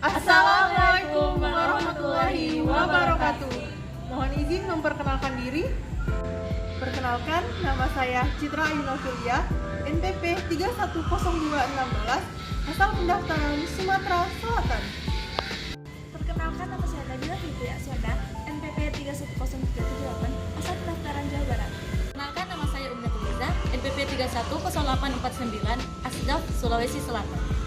Assalamualaikum warahmatullahi wabarakatuh. Mohon izin memperkenalkan diri. Perkenalkan, nama saya Citra Ayunafilia, NPP 310216, asal pendaftaran Sumatera Selatan. Perkenalkan, nama saya Nabila Fitri Asyada, NPP 310378, asal pendaftaran Jawa Barat. Perkenalkan, nama saya Umna Tuliza, NPP 310849, Asdaf, Sulawesi Selatan.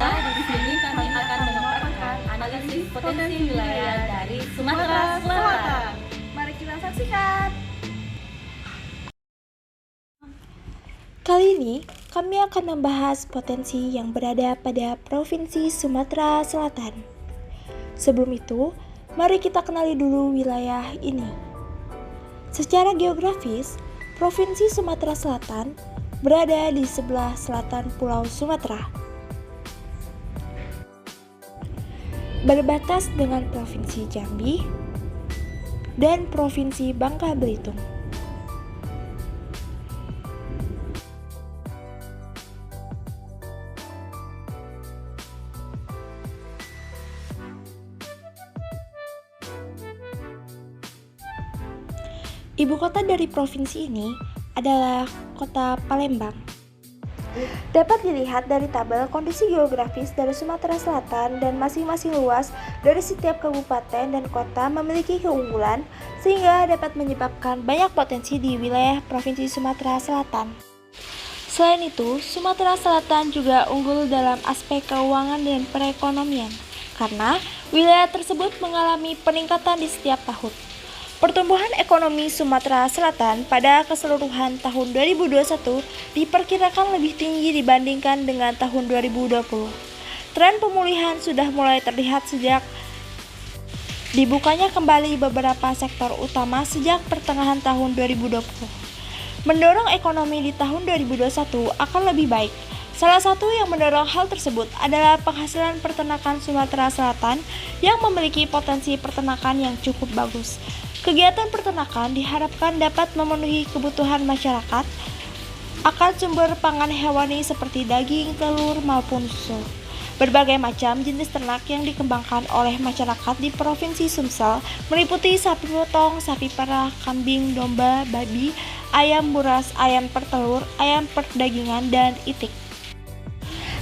Di sini kami akan memaparkan analisis potensi wilayah dari Sumatera Selatan. Mari kita saksikan. Kali ini kami akan membahas potensi yang berada pada Provinsi Sumatera Selatan. Sebelum itu, mari kita kenali dulu wilayah ini. Secara geografis, Provinsi Sumatera Selatan berada di sebelah selatan Pulau Sumatera, berbatas dengan Provinsi Jambi dan Provinsi Bangka Belitung. Ibu kota dari provinsi ini adalah kota Palembang. Dapat dilihat dari tabel kondisi geografis dari Sumatera Selatan, dan masing-masing luas dari setiap kabupaten dan kota memiliki keunggulan sehingga dapat menyebabkan banyak potensi di wilayah Provinsi Sumatera Selatan. Selain itu, Sumatera Selatan juga unggul dalam aspek keuangan dan perekonomian karena wilayah tersebut mengalami peningkatan di setiap tahun. Pertumbuhan ekonomi Sumatera Selatan pada keseluruhan tahun 2021 diperkirakan lebih tinggi dibandingkan dengan tahun 2020. Tren pemulihan sudah mulai terlihat sejak dibukanya kembali beberapa sektor utama sejak pertengahan tahun 2020. Mendorong ekonomi di tahun 2021 akan lebih baik. Salah satu yang mendorong hal tersebut adalah penghasilan peternakan Sumatera Selatan yang memiliki potensi peternakan yang cukup bagus. Kegiatan peternakan diharapkan dapat memenuhi kebutuhan masyarakat akan sumber pangan hewani seperti daging, telur, maupun susu. Berbagai macam jenis ternak yang dikembangkan oleh masyarakat di Provinsi Sumsel meliputi sapi potong, sapi perah, kambing, domba, babi, ayam buras, ayam pertelur, ayam perdagingan, dan itik.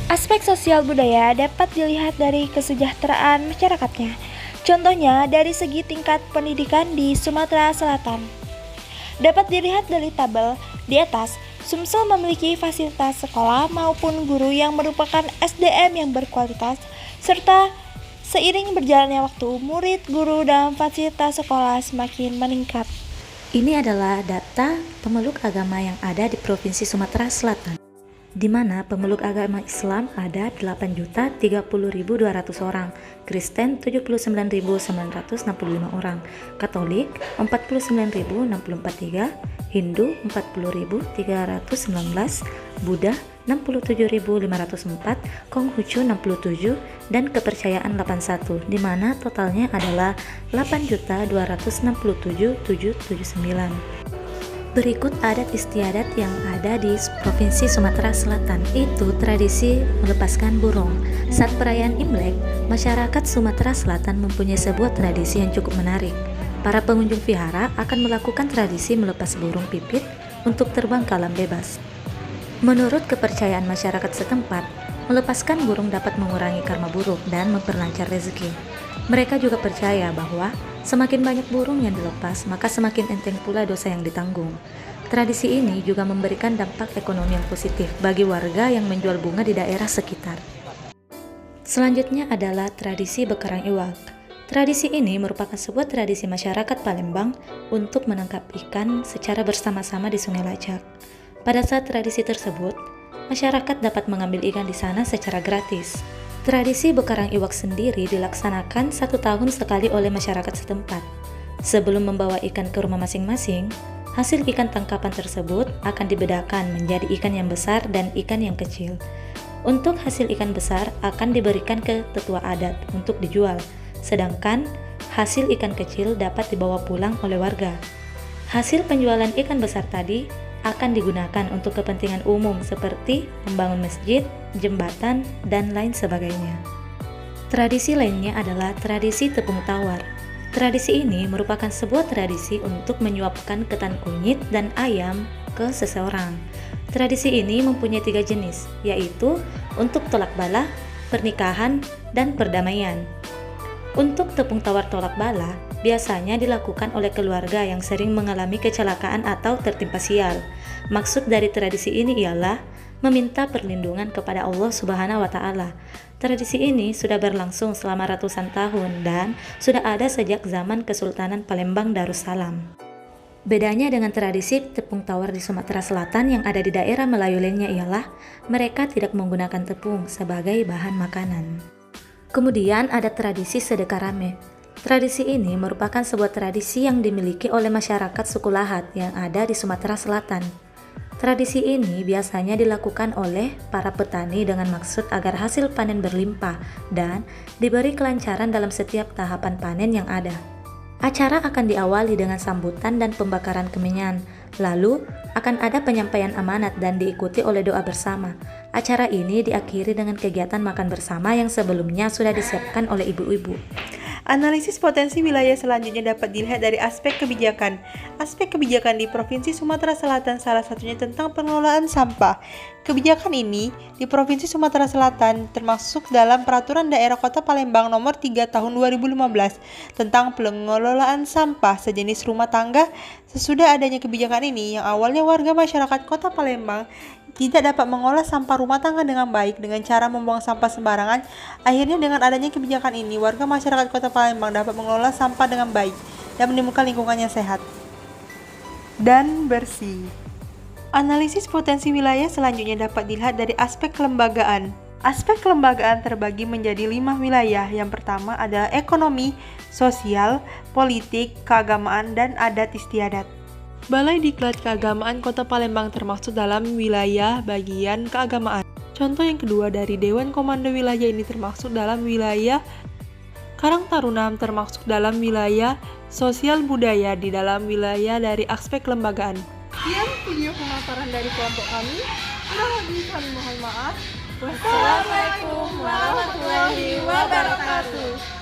Aspek sosial budaya dapat dilihat dari kesejahteraan masyarakatnya. Contohnya dari segi tingkat pendidikan di Sumatera Selatan. Dapat dilihat dari tabel di atas, Sumsel memiliki fasilitas sekolah maupun guru yang merupakan SDM yang berkualitas, serta seiring berjalannya waktu, murid, guru, dan fasilitas sekolah semakin meningkat. Ini adalah data pemeluk agama yang ada di Provinsi Sumatera Selatan, di mana pemeluk agama Islam ada 8.030.200 orang, Kristen 79.965 orang, Katolik 49.064, Hindu 40.319, Buddha 67.504, Konghucu 67, dan kepercayaan 81, di mana totalnya adalah 8.267.779. Berikut adat istiadat yang ada di Provinsi Sumatera Selatan, itu tradisi melepaskan burung. Saat perayaan Imlek, masyarakat Sumatera Selatan mempunyai sebuah tradisi yang cukup menarik. Para pengunjung vihara akan melakukan tradisi melepas burung pipit untuk terbang ke alam bebas. Menurut kepercayaan masyarakat setempat, melepaskan burung dapat mengurangi karma buruk dan memperlancar rezeki. Mereka juga percaya bahwa semakin banyak burung yang dilepas, maka semakin enteng pula dosa yang ditanggung. Tradisi ini juga memberikan dampak ekonomi yang positif bagi warga yang menjual bunga di daerah sekitar. Selanjutnya adalah tradisi bekerang iwak. Tradisi ini merupakan sebuah tradisi masyarakat Palembang untuk menangkap ikan secara bersama-sama di Sungai Lacak. Pada saat tradisi tersebut, masyarakat dapat mengambil ikan di sana secara gratis. Tradisi bekarang iwak sendiri dilaksanakan 1 tahun sekali oleh masyarakat setempat. Sebelum membawa ikan ke rumah masing-masing, hasil ikan tangkapan tersebut akan dibedakan menjadi ikan yang besar dan ikan yang kecil. Untuk hasil ikan besar akan diberikan ke tetua adat untuk dijual, sedangkan hasil ikan kecil dapat dibawa pulang oleh warga. Hasil penjualan ikan besar tadi akan digunakan untuk kepentingan umum seperti membangun masjid, jembatan, dan lain sebagainya. Tradisi lainnya adalah tradisi tepung tawar. Tradisi ini merupakan sebuah tradisi untuk menyuapkan ketan kunyit dan ayam ke seseorang. Tradisi ini mempunyai 3 jenis, yaitu untuk tolak bala, pernikahan, dan perdamaian. Untuk tepung tawar tolak bala, biasanya dilakukan oleh keluarga yang sering mengalami kecelakaan atau tertimpa sial. Maksud dari tradisi ini ialah meminta perlindungan kepada Allah Subhanahu wa Ta'ala. Tradisi ini sudah berlangsung selama ratusan tahun dan sudah ada sejak zaman Kesultanan Palembang Darussalam. Bedanya dengan tradisi tepung tawar di Sumatera Selatan yang ada di daerah Melayu lainnya ialah mereka tidak menggunakan tepung sebagai bahan makanan. Kemudian ada tradisi sedekah rame. Tradisi ini merupakan sebuah tradisi yang dimiliki oleh masyarakat suku Lahat yang ada di Sumatera Selatan. Tradisi ini biasanya dilakukan oleh para petani dengan maksud agar hasil panen berlimpah dan diberi kelancaran dalam setiap tahapan panen yang ada. Acara akan diawali dengan sambutan dan pembakaran kemenyan, lalu akan ada penyampaian amanat dan diikuti oleh doa bersama. Acara ini diakhiri dengan kegiatan makan bersama yang sebelumnya sudah disiapkan oleh ibu-ibu. Analisis potensi wilayah selanjutnya dapat dilihat dari aspek kebijakan. Aspek kebijakan di Provinsi Sumatera Selatan salah satunya tentang pengelolaan sampah. Kebijakan ini di Provinsi Sumatera Selatan termasuk dalam Peraturan Daerah Kota Palembang Nomor 3 Tahun 2015 tentang pengelolaan sampah sejenis rumah tangga. Sesudah adanya kebijakan ini, yang awalnya warga masyarakat Kota Palembang tidak dapat mengolah sampah rumah tangga dengan baik dengan cara membuang sampah sembarangan. Akhirnya dengan adanya kebijakan ini, warga masyarakat Kota Palembang dapat mengelola sampah dengan baik dan menemukan lingkungan yang sehat dan bersih. Analisis potensi wilayah selanjutnya dapat dilihat dari aspek kelembagaan. Aspek kelembagaan terbagi menjadi 5 wilayah. Yang pertama adalah ekonomi, sosial, politik, keagamaan, dan adat istiadat. Balai Diklat Keagamaan Kota Palembang termasuk dalam wilayah bagian keagamaan. Contoh yang kedua dari Dewan Komando Wilayah ini termasuk dalam wilayah Karang Taruna, termasuk dalam wilayah sosial budaya di dalam wilayah dari aspek kelembagaan. Sekian video pemaparan dari kelompok kami. Kurang lebih kami mohon maaf. Wassalamualaikum warahmatullahi wabarakatuh.